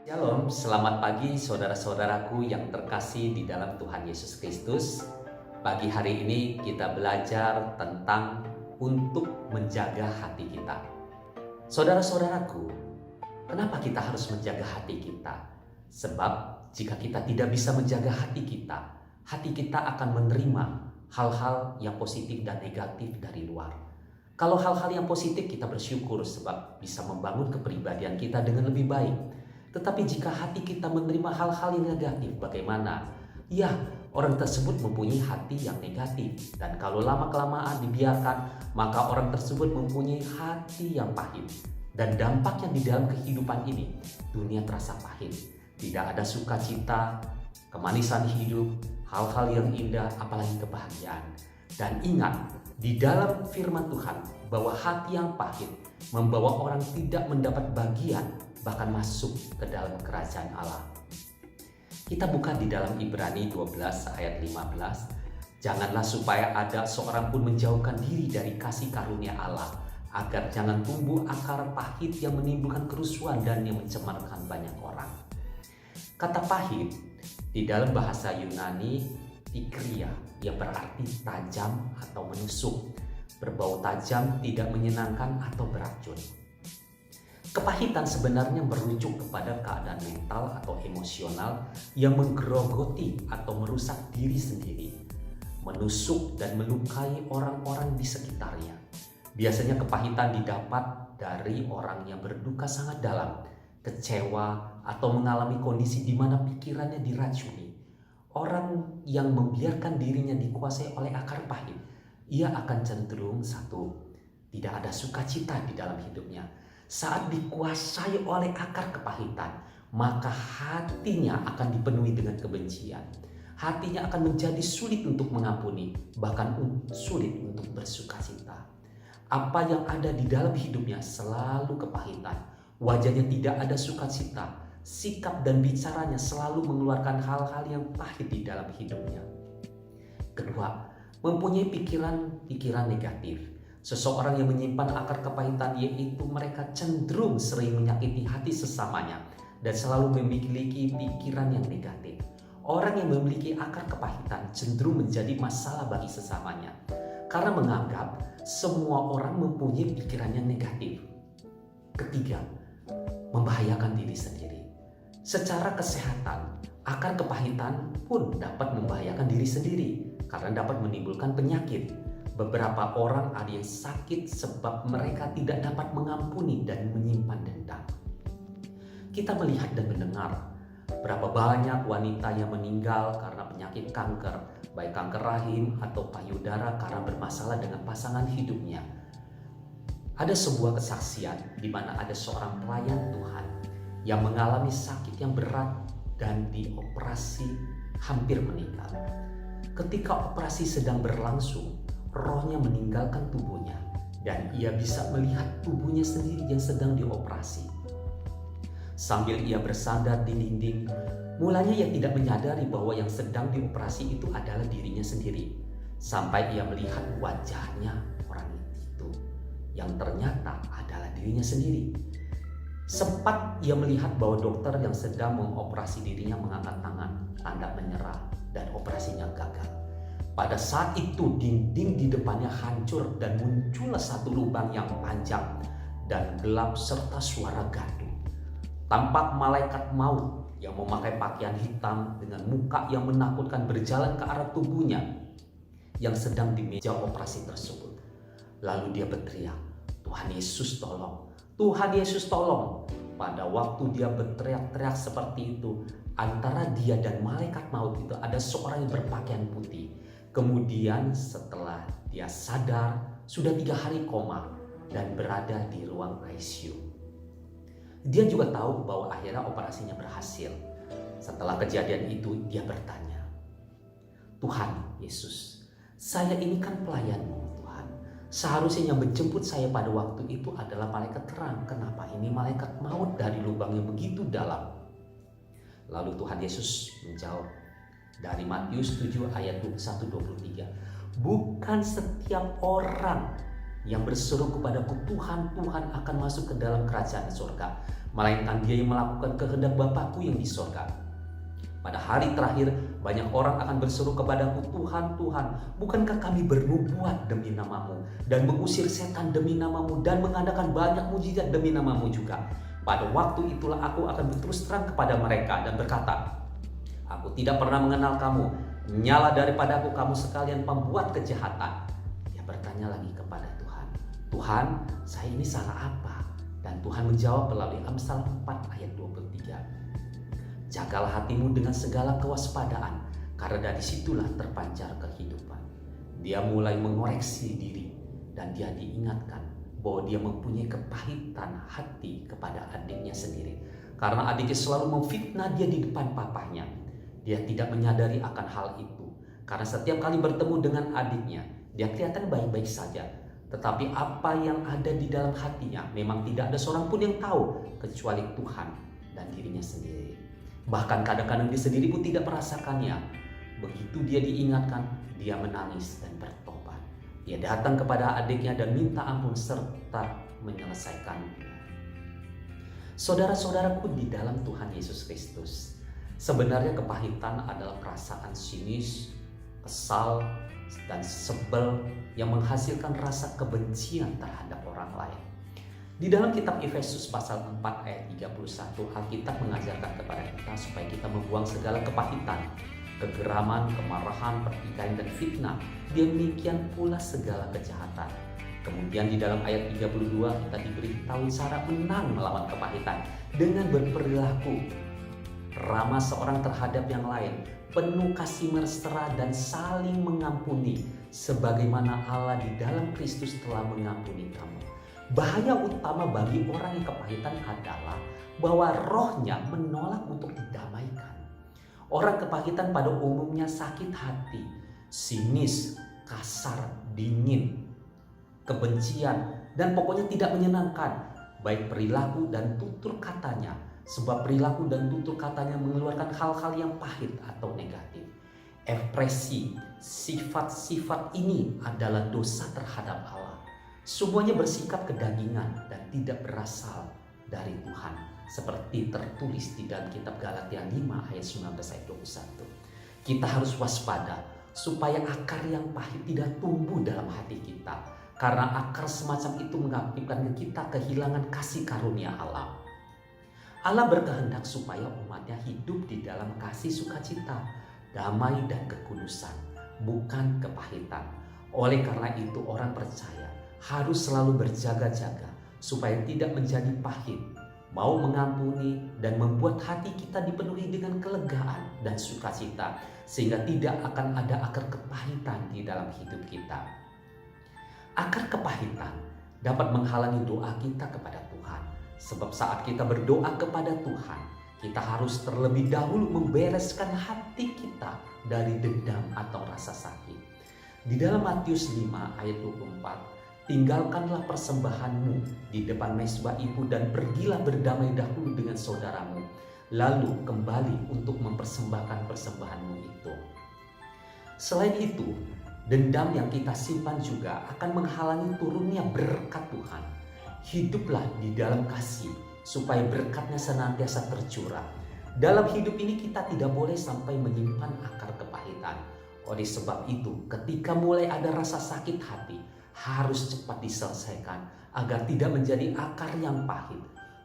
Shalom, selamat pagi saudara-saudaraku yang terkasih di dalam Tuhan Yesus Kristus. Pagi hari ini kita belajar tentang untuk menjaga hati kita. Saudara-saudaraku, kenapa kita harus menjaga hati kita? Sebab jika kita tidak bisa menjaga hati kita akan menerima hal-hal yang positif dan negatif dari luar. Kalau hal-hal yang positif kita bersyukur sebab bisa membangun kepribadian kita dengan lebih baik. Tetapi jika hati kita menerima hal-hal yang negatif, bagaimana? Ya, orang tersebut mempunyai hati yang negatif. Dan kalau lama-kelamaan dibiarkan, maka orang tersebut mempunyai hati yang pahit. Dan dampaknya di dalam kehidupan ini, dunia terasa pahit. Tidak ada sukacita, kemanisan hidup, hal-hal yang indah, apalagi kebahagiaan. Dan ingat, di dalam firman Tuhan, bahwa hati yang pahit membawa orang tidak mendapat bagian, bahkan masuk ke dalam kerajaan Allah. Kita buka di dalam Ibrani 12 ayat 15. Janganlah supaya ada seorang pun menjauhkan diri dari kasih karunia Allah, agar jangan tumbuh akar pahit yang menimbulkan kerusuhan dan yang mencemarkan banyak orang. Kata pahit di dalam bahasa Yunani tikria, yang berarti tajam atau menusuk, berbau tajam, tidak menyenangkan atau beracun. Kepahitan sebenarnya merujuk kepada keadaan mental atau emosional yang menggerogoti atau merusak diri sendiri, menusuk dan melukai orang-orang di sekitarnya. Biasanya kepahitan didapat dari orang yang berduka sangat dalam, kecewa, atau mengalami kondisi di mana pikirannya diracuni. Orang yang membiarkan dirinya dikuasai oleh akar pahit, ia akan cenderung satu, tidak ada sukacita di dalam hidupnya. Saat dikuasai oleh akar kepahitan, maka hatinya akan dipenuhi dengan kebencian. Hatinya akan menjadi sulit untuk mengampuni, bahkan sulit untuk bersukacita. Apa yang ada di dalam hidupnya selalu kepahitan. Wajahnya tidak ada sukacita. Sikap dan bicaranya selalu mengeluarkan hal-hal yang pahit di dalam hidupnya. Kedua, mempunyai pikiran negatif. Seseorang yang menyimpan akar kepahitan, yaitu mereka cenderung sering menyakiti hati sesamanya dan selalu memiliki pikiran yang negatif. Orang yang memiliki akar kepahitan cenderung menjadi masalah bagi sesamanya karena menganggap semua orang mempunyai pikiran yang negatif. Ketiga, membahayakan diri sendiri. Secara kesehatan, akar kepahitan pun dapat membahayakan diri sendiri karena dapat menimbulkan penyakit. Beberapa orang ada yang sakit sebab mereka tidak dapat mengampuni dan menyimpan dendam. Kita melihat dan mendengar berapa banyak wanita yang meninggal karena penyakit kanker, baik kanker rahim atau payudara karena bermasalah dengan pasangan hidupnya. Ada sebuah kesaksian di mana ada seorang pelayan Tuhan yang mengalami sakit yang berat dan dioperasi hampir meninggal. Ketika operasi sedang berlangsung, rohnya meninggalkan tubuhnya dan ia bisa melihat tubuhnya sendiri yang sedang dioperasi. Sambil ia bersandar di dinding, mulanya ia tidak menyadari bahwa yang sedang dioperasi itu adalah dirinya sendiri. Sampai ia melihat wajahnya orang itu yang ternyata adalah dirinya sendiri. Sempat ia melihat bahwa dokter yang sedang mengoperasi dirinya mengangkat tangan, tanda menyerah, dan operasinya gagal. Pada saat itu dinding di depannya hancur dan muncullah satu lubang yang panjang dan gelap serta suara gaduh. Tampak malaikat maut yang memakai pakaian hitam dengan muka yang menakutkan berjalan ke arah tubuhnya yang sedang di meja operasi tersebut. Lalu dia berteriak, "Tuhan Yesus tolong, Tuhan Yesus tolong." Pada waktu dia berteriak-teriak seperti itu, antara dia dan malaikat maut itu ada seorang yang berpakaian putih. Kemudian setelah dia sadar, sudah 3 hari koma dan berada di ruang ICU. Dia juga tahu bahwa akhirnya operasinya berhasil. Setelah kejadian itu dia bertanya, "Tuhan Yesus, saya ini kan pelayan-Mu Tuhan. Seharusnya yang menjemput saya pada waktu itu adalah malaikat terang. Kenapa ini malaikat maut dari lubang yang begitu dalam?" Lalu Tuhan Yesus menjawab, dari Matius 7 ayat 21-23. "Bukan setiap orang yang berseru kepadaku Tuhan, Tuhan akan masuk ke dalam kerajaan surga, melainkan dia yang melakukan kehendak Bapakku yang di sorga. Pada hari terakhir, banyak orang akan berseru kepadaku, Tuhan, Tuhan, bukankah kami bernubuat demi namamu, dan mengusir setan demi namamu, dan mengadakan banyak mujizat demi namamu juga? Pada waktu itulah aku akan berterus terang kepada mereka dan berkata, aku tidak pernah mengenal kamu, nyala daripadaku kamu sekalian pembuat kejahatan. Dia bertanya lagi kepada Tuhan, Tuhan, saya ini salah apa? Dan Tuhan menjawab melalui Amsal 4 ayat 23. Jagalah hatimu dengan segala kewaspadaan, karena dari situlah terpancar kehidupan. Dia mulai mengoreksi diri dan dia diingatkan bahwa dia mempunyai kepahitan hati kepada adiknya sendiri. Karena adiknya selalu memfitnah dia di depan papahnya. Dia tidak menyadari akan hal itu. Karena setiap kali bertemu dengan adiknya, dia kelihatan baik-baik saja. Tetapi apa yang ada di dalam hatinya memang tidak ada seorang pun yang tahu kecuali Tuhan dan dirinya sendiri. Bahkan kadang-kadang dia sendiri pun tidak merasakannya. Begitu dia diingatkan, dia menangis dan bertobat. Dia datang kepada adiknya dan minta ampun serta menyelesaikannya. Saudara-saudaraku di dalam Tuhan Yesus Kristus, sebenarnya kepahitan adalah perasaan sinis, kesal, dan sebel yang menghasilkan rasa kebencian terhadap orang lain. Di dalam kitab Efesus pasal 4 ayat 31, Alkitab mengajarkan kepada kita supaya kita membuang segala kepahitan, kegeraman, kemarahan, pertikaian, dan fitnah. Demikian pula segala kejahatan. Kemudian di dalam ayat 32 kita diberitahu cara menang melawan kepahitan dengan berperilaku ramah seorang terhadap yang lain, penuh kasih mesra dan saling mengampuni, sebagaimana Allah di dalam Kristus telah mengampuni kamu. Bahaya utama bagi orang yang kepahitan adalah bahwa rohnya menolak untuk didamaikan. Orang kepahitan pada umumnya sakit hati, sinis, kasar, dingin, kebencian, dan pokoknya tidak menyenangkan, baik perilaku dan tutur katanya, sebab perilaku dan tutur katanya mengeluarkan hal-hal yang pahit atau negatif. Ekspresi, sifat-sifat ini adalah dosa terhadap Allah. Semuanya bersikap kedagingan dan tidak berasal dari Tuhan, seperti tertulis di dalam kitab Galatia 5 ayat 19 ayat 21. Kita harus waspada supaya akar yang pahit tidak tumbuh dalam hati kita, karena akar semacam itu mengakibatkan kita kehilangan kasih karunia Allah. Allah berkehendak supaya umatnya hidup di dalam kasih sukacita, damai dan kekudusan, bukan kepahitan. Oleh karena itu orang percaya harus selalu berjaga-jaga supaya tidak menjadi pahit, mau mengampuni dan membuat hati kita dipenuhi dengan kelegaan dan sukacita, sehingga tidak akan ada akar kepahitan di dalam hidup kita. Akar kepahitan dapat menghalangi doa kita kepada Tuhan, sebab saat kita berdoa kepada Tuhan, kita harus terlebih dahulu membereskan hati kita dari dendam atau rasa sakit. Di dalam Matius 5 ayat 24, tinggalkanlah persembahanmu di depan mezbah itu dan pergilah berdamai dahulu dengan saudaramu, lalu kembali untuk mempersembahkan persembahanmu itu. Selain itu, dendam yang kita simpan juga akan menghalangi turunnya berkat Tuhan. Hiduplah di dalam kasih supaya berkatnya senantiasa tercurah. Dalam hidup ini kita tidak boleh sampai menyimpan akar kepahitan. Oleh sebab itu, ketika mulai ada rasa sakit hati, harus cepat diselesaikan agar tidak menjadi akar yang pahit.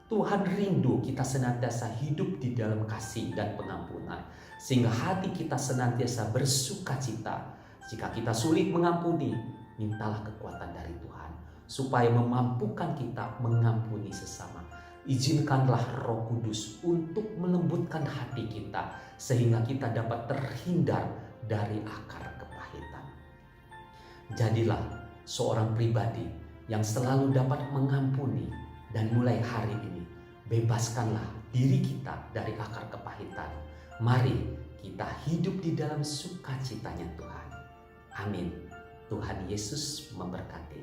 Tuhan rindu kita senantiasa hidup di dalam kasih dan pengampunan, sehingga hati kita senantiasa bersuka cita. Jika kita sulit mengampuni, mintalah kekuatan dari Tuhan supaya memampukan kita mengampuni sesama. Izinkanlah Roh Kudus untuk melembutkan hati kita sehingga kita dapat terhindar dari akar kepahitan. Jadilah seorang pribadi yang selalu dapat mengampuni, dan mulai hari ini bebaskanlah diri kita dari akar kepahitan. Mari kita hidup di dalam sukacitanya Tuhan. Amin. Tuhan Yesus memberkati.